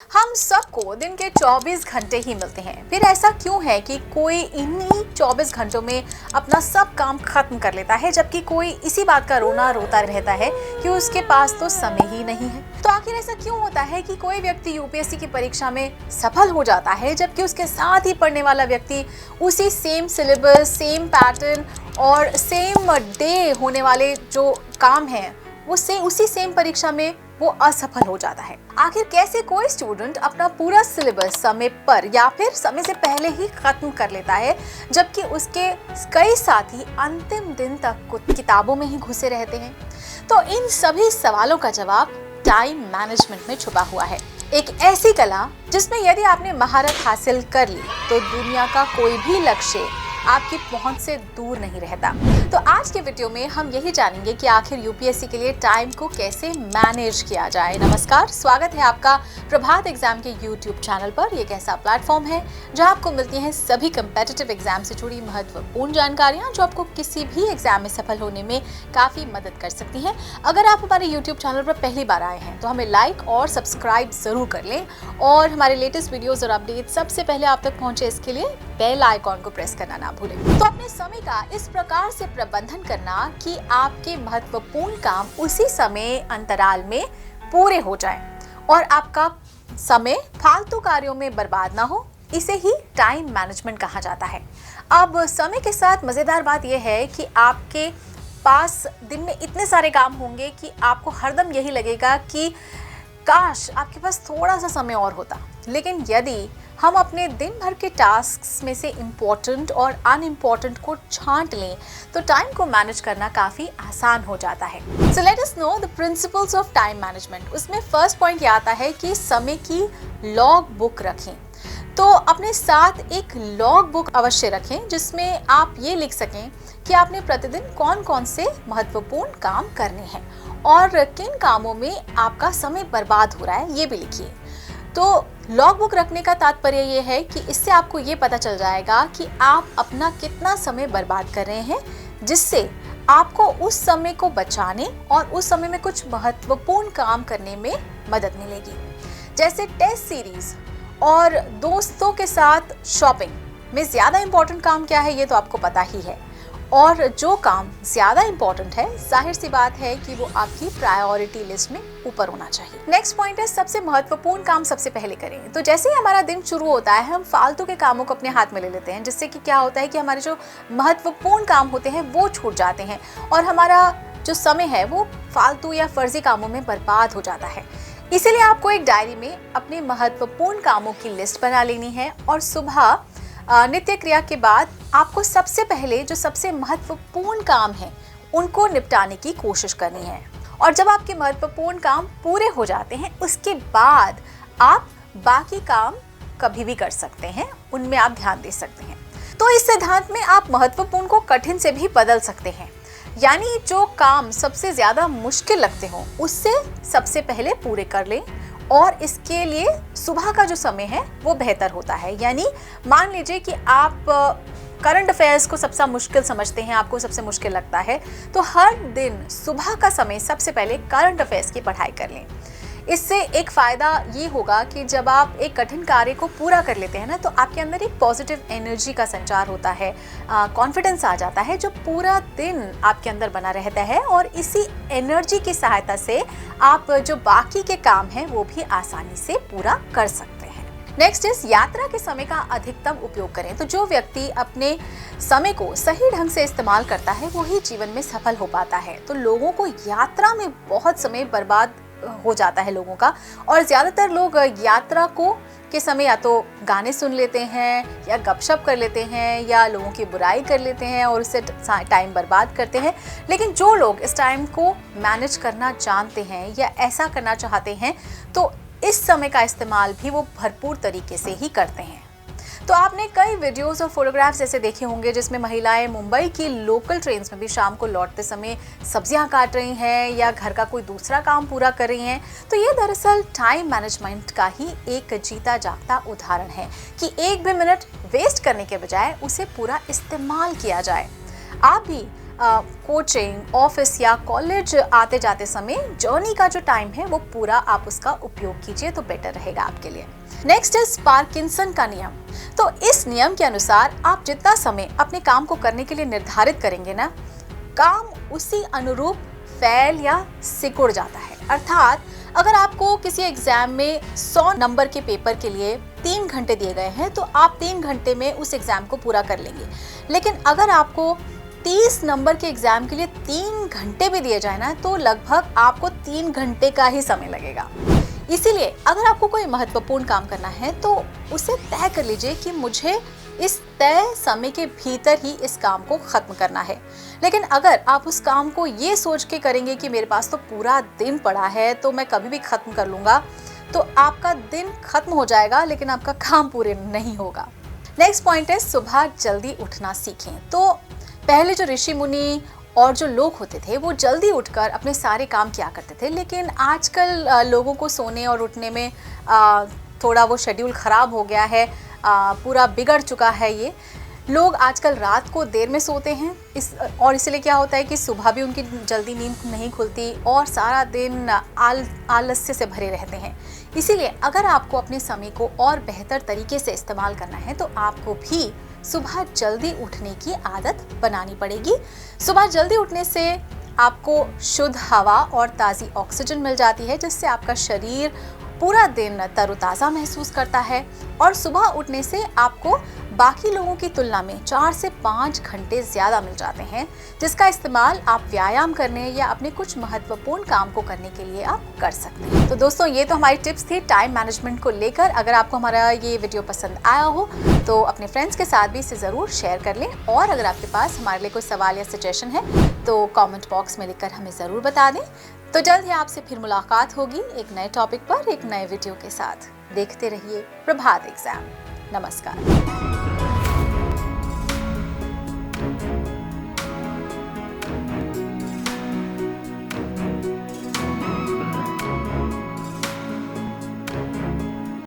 हम सबको दिन के 24 घंटे ही मिलते हैं। फिर ऐसा क्यों है कि कोई इन्हीं 24 घंटों में अपना सब काम खत्म कर लेता है, जबकि कोई इसी बात का रोना रोता रहता है कि उसके पास तो समय ही नहीं है। तो आखिर ऐसा क्यों होता है कि कोई व्यक्ति यूपीएससी की परीक्षा में सफल हो जाता है, जबकि उसके साथ ही पढ़ने वाला व्यक्ति उसी सेम सिलेबस, सेम पैटर्न और सेम डे होने वाले जो काम है उससे उसी सेम परीक्षा में वो असफल हो जाता है। आखिर कैसे कोई स्टूडेंट अपना पूरा सिलेबस समय पर या फिर समय से पहले ही खत्म कर लेता है, जबकि उसके कई साथी अंतिम दिन तक किताबों में ही घुसे रहते हैं? तो इन सभी सवालों का जवाब टाइम मैनेजमेंट में छुपा हुआ है। एक ऐसी कला जिसमें यदि आपने महारत हासिल कर ली तो दुनिया का कोई भी लक्ष्य आपकी पहुंच से दूर नहीं रहता। तो आज के वीडियो में हम यही जानेंगे कि आखिर यूपीएससी के लिए टाइम को कैसे मैनेज किया जाए। नमस्कार, स्वागत है आपका प्रभात एग्जाम के यूट्यूब चैनल पर। ये एक ऐसा प्लेटफॉर्म है जहां आपको मिलती हैं सभी कम्पिटिटिव एग्जाम से जुड़ी महत्वपूर्ण जानकारियां जो आपको किसी भी एग्जाम में सफल होने में काफी मदद कर सकती हैं। अगर आप हमारे यूट्यूब चैनल पर पहली बार आए हैं तो हमें लाइक और सब्सक्राइब जरूर कर लें और हमारे लेटेस्ट वीडियोज और अपडेट सबसे पहले आप तक पहुंचे इसके लिए बेल आइकॉन को प्रेस करना ना भूलें। तो अपने समय का इस प्रकार से प्रबंधन करना कि आपके महत्वपूर्ण काम उसी समय अंतराल में पूरे हो जाएं और आपका समय फालतू कार्यों में बर्बाद ना हो, इसे ही टाइम मैनेजमेंट कहा जाता है। अब समय के साथ मजेदार बात यह है कि आपके पास दिन में इतने सारे काम होंगे कि आपको हरदम यही लगेगा कि काश आपके पास थोड़ा सा समय और होता। लेकिन यदि हम अपने दिन भर के टास्क्स में से इम्पोर्टेंट और अनइम्पोर्टेंट को छांट लें तो टाइम को मैनेज करना काफ़ी आसान हो जाता है। So let us know the principles of time management. उसमें फर्स्ट पॉइंट ये आता है कि समय की लॉग बुक रखें। तो अपने साथ एक लॉग बुक अवश्य रखें जिसमें आप ये लिख सकें कि आपने प्रतिदिन कौन कौन से महत्वपूर्ण काम करने हैं और किन कामों में आपका समय बर्बाद हो रहा है, ये भी लिखिए। तो लॉग बुक रखने का तात्पर्य ये है कि इससे आपको ये पता चल जाएगा कि आप अपना कितना समय बर्बाद कर रहे हैं, जिससे आपको उस समय को बचाने और उस समय में कुछ महत्वपूर्ण काम करने में मदद मिलेगी। जैसे टेस्ट सीरीज और दोस्तों के साथ शॉपिंग में ज़्यादा इम्पोर्टेंट काम क्या है ये तो आपको पता ही है, और जो काम ज़्यादा इम्पोर्टेंट है जाहिर सी बात है कि वो आपकी प्रायोरिटी लिस्ट में ऊपर होना चाहिए। नेक्स्ट पॉइंट है सबसे महत्वपूर्ण काम सबसे पहले करें। तो जैसे ही हमारा दिन शुरू होता है हम फालतू के कामों को अपने हाथ में ले लेते हैं, जिससे कि क्या होता है कि हमारे जो महत्वपूर्ण काम होते हैं वो छूट जाते हैं और हमारा जो समय है वो फालतू या फर्जी कामों में बर्बाद हो जाता है। इसीलिए आपको एक डायरी में अपने महत्वपूर्ण कामों की लिस्ट बना लेनी है और सुबह नित्य क्रिया के बाद आपको सबसे पहले जो सबसे महत्वपूर्ण काम है उनको निपटाने की कोशिश करनी है। और जब आपके महत्वपूर्ण काम पूरे हो जाते हैं उसके बाद आप बाकी काम कभी भी कर सकते हैं, उनमें आप ध्यान दे सकते हैं। तो इस सिद्धांत में आप महत्वपूर्ण को कठिन से भी बदल सकते हैं, यानी जो काम सबसे ज्यादा मुश्किल लगते हो उससे सबसे पहले पूरे कर लें और इसके लिए सुबह का जो समय है वो बेहतर होता है। यानी मान लीजिए कि आप करंट अफेयर्स को सबसे मुश्किल समझते हैं, आपको सबसे मुश्किल लगता है, तो हर दिन सुबह का समय सबसे पहले करंट अफेयर्स की पढ़ाई कर लें। इससे एक फ़ायदा ये होगा कि जब आप एक कठिन कार्य को पूरा कर लेते हैं ना तो आपके अंदर एक पॉजिटिव एनर्जी का संचार होता है, कॉन्फिडेंस आ जाता है जो पूरा दिन आपके अंदर बना रहता है और इसी एनर्जी की सहायता से आप जो बाकी के काम हैं वो भी आसानी से पूरा कर सकते हैं। नेक्स्ट इज यात्रा के समय का अधिकतम उपयोग करें। तो जो व्यक्ति अपने समय को सही ढंग से इस्तेमाल करता है वो ही जीवन में सफल हो पाता है। तो लोगों को यात्रा में बहुत समय बर्बाद हो जाता है लोगों का, और ज़्यादातर लोग यात्रा को के समय या तो गाने सुन लेते हैं या गपशप कर लेते हैं या लोगों की बुराई कर लेते हैं और उससे टाइम बर्बाद करते हैं। लेकिन जो लोग इस टाइम को मैनेज करना जानते हैं या ऐसा करना चाहते हैं तो इस समय का इस्तेमाल भी वो भरपूर तरीके से ही करते हैं। तो आपने कई वीडियोस और फोटोग्राफ्स ऐसे देखे होंगे जिसमें महिलाएं मुंबई की लोकल ट्रेन्स में भी शाम को लौटते समय सब्जियां काट रही हैं या घर का कोई दूसरा काम पूरा कर रही हैं। तो ये दरअसल टाइम मैनेजमेंट का ही एक जीता जागता उदाहरण है कि एक भी मिनट वेस्ट करने के बजाय उसे पूरा इस्तेमाल किया जाए। आप भी कोचिंग, ऑफिस या कॉलेज आते जाते समय जर्नी का जो टाइम है वो पूरा आप उसका उपयोग कीजिए तो बेटर रहेगा आपके लिए। नेक्स्ट इज पार्किंसन का नियम। तो इस नियम के अनुसार आप जितना समय अपने काम को करने के लिए निर्धारित करेंगे ना, काम उसी अनुरूप फैल या सिकुड़ जाता है। अर्थात अगर आपको किसी एग्जाम में 100 नंबर के पेपर के लिए 3 घंटे दिए गए हैं तो आप 3 घंटे में उस एग्जाम को पूरा कर लेंगे। लेकिन अगर आपको 30 नंबर के एग्जाम के लिए 3 घंटे भी दिए जाए ना, तो लगभग आपको 3 घंटे का ही समय लगेगा। इसीलिए अगर आपको कोई महत्वपूर्ण काम करना है तो उसे तय कर लीजिए कि मुझे इस तय समय के भीतर ही इस काम को खत्म करना है। लेकिन अगर आप उस काम को ये सोच के करेंगे कि मेरे पास तो पूरा दिन पड़ा है तो मैं कभी भी खत्म कर लूँगा, तो आपका दिन खत्म हो जाएगा लेकिन आपका काम पूरे नहीं होगा। नेक्स्ट पॉइंट है सुबह जल्दी उठना सीखें। तो पहले जो ऋषि मुनि और जो लोग होते थे वो जल्दी उठकर अपने सारे काम किया करते थे, लेकिन आजकल लोगों को सोने और उठने में थोड़ा वो शेड्यूल ख़राब हो गया है, पूरा बिगड़ चुका है। ये लोग आजकल रात को देर में सोते हैं और इसलिए क्या होता है कि सुबह भी उनकी जल्दी नींद नहीं खुलती और सारा दिन आलस्य से भरे रहते हैं। इसीलिए अगर आपको अपने समय को और बेहतर तरीके से इस्तेमाल करना है तो आपको भी सुबह जल्दी उठने की आदत बनानी पड़ेगी। सुबह जल्दी उठने से आपको शुद्ध हवा और ताज़ी ऑक्सीजन मिल जाती है, जिससे आपका शरीर पूरा दिन तरोताज़ा महसूस करता है और सुबह उठने से आपको बाकी लोगों की तुलना में 4 से 5 घंटे ज़्यादा मिल जाते हैं, जिसका इस्तेमाल आप व्यायाम करने या अपने कुछ महत्वपूर्ण काम को करने के लिए आप कर सकते हैं। तो दोस्तों, ये तो हमारी टिप्स थी टाइम मैनेजमेंट को लेकर। अगर आपको हमारा ये वीडियो पसंद आया हो तो अपने फ्रेंड्स के साथ भी इसे ज़रूर शेयर कर लें, और अगर आपके पास हमारे लिए कोई सवाल या सजेशन है तो कमेंट बॉक्स में लिखकर हमें ज़रूर बता दें। तो जल्द ही आपसे फिर मुलाकात होगी एक नए टॉपिक पर, एक नए वीडियो के साथ। देखते रहिए प्रभात एग्जाम। नमस्कार।